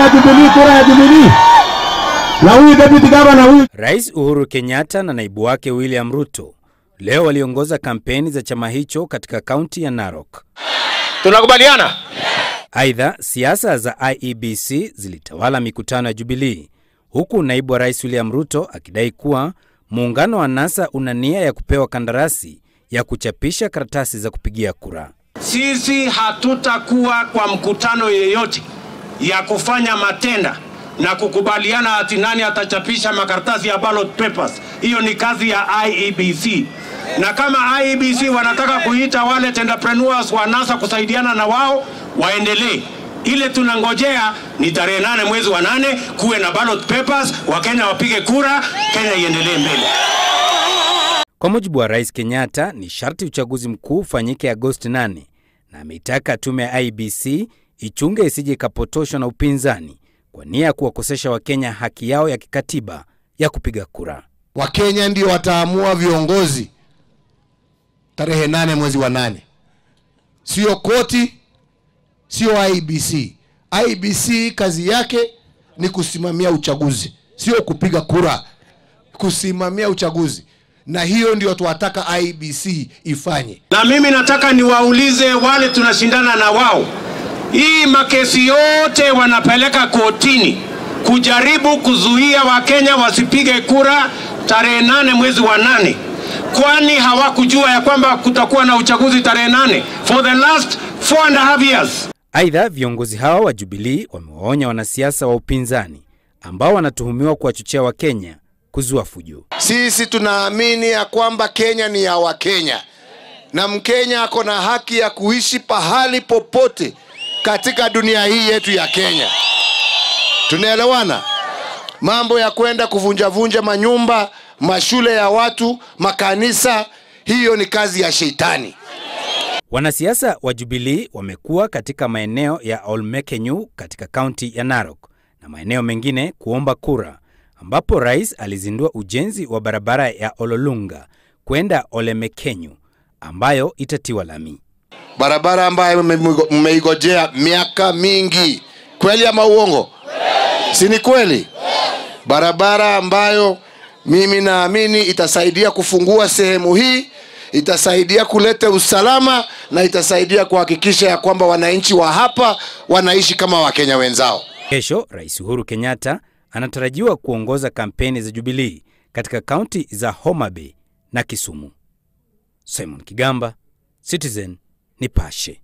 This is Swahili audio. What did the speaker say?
ya Jubilee, kura ya Jubilee. Na huyu deputy governor huyu. Rais Uhuru Kenyatta na naibu wake William Ruto leo waliongoza kampeni za chama hicho katika kaunti ya Narok. Tunakubaliana? Aidha, siasa za IEBC zilitawala mikutano ya Jubilee, huku naibu wa Rais William Ruto akidai kuwa muungano wa NASA una nia ya kupewa kandarasi ya kuchapisha karatasi za kupigia kura. Sisi hatutakuwa kwa mkutano yeyote ya kufanya matenda na kukubaliana ati nani atachapisha makaratasi ya ballot papers. Hiyo ni kazi ya IEBC. Na kama IEBC wanataka kuita wale entrepreneurs wa NASA kusaidiana na wao, waendelee. Ile tunangojea ni tarehe 8 mwezi wa 8 kuwe na ballot papers, Wakenya wapige kura, Kenya iendelee mbele. Kwa mujibu wa Rais Kenyatta, ni sharti uchaguzi mkuu ufanyike Agosti 8, na ameitaka tume ya IEBC ichunge isije kapotoshwa na upinzani kwa nia ya kuwakosesha Wakenya haki yao ya kikatiba ya kupiga kura. Wakenya ndio wataamua viongozi tarehe 8 mwezi wa 8. Sio koti, sio IEBC. IEBC kazi yake ni kusimamia uchaguzi, sio kupiga kura, kusimamia uchaguzi. Na hiyo ndio tuwataka IEBC ifanye. Na mimi nataka niwaulize wale tunashindana na wao. Hii makesi yote wanapeleka kotini kujaribu kuzuia Wakenya wasipige kura tarehe 8 mwezi wa 8. Kwani hawakujua ya kwamba kutakuwa na uchaguzi tarehe 8 for the last 4.5 years? Aidha, viongozi hawa wa Jubilee wamewaonya wanasiasa wa upinzani ambao wanatuhumiwa kuwachochea Wakenya kuzua fujo. Sisi tunaamini ya kwamba Kenya ni ya Wakenya, na Mkenya ako na haki ya kuishi pahali popote katika dunia hii yetu ya Kenya. Tunaelewana? Mambo ya kwenda kuvunja manyumba, mashule ya watu, makanisa, hiyo ni kazi ya shetani. Wanasiasa wa Jubilee wamekuwa katika maeneo ya Olmekenyu katika kaunti ya Narok na maeneo mengine kuomba kura, ambapo rais alizindua ujenzi wa barabara ya Ololunga kwenda Olemekenyu ambayo itatiwa lami. Barabara ambayo mmeigojea miaka mingi. Kweli ama uongo? Si ni kweli? Barabara ambayo mimi naamini itasaidia kufungua sehemu hii, itasaidia kuleta usalama, na itasaidia kuhakikisha ya kwamba wananchi wa hapa wanaishi kama Wakenya wenzao. Kesho, Rais Uhuru Kenyatta anatarajiwa kuongoza kampeni za Jubilee katika kaunti za Homa Bay na Kisumu. Simon Kigamba, Citizen Nipashe.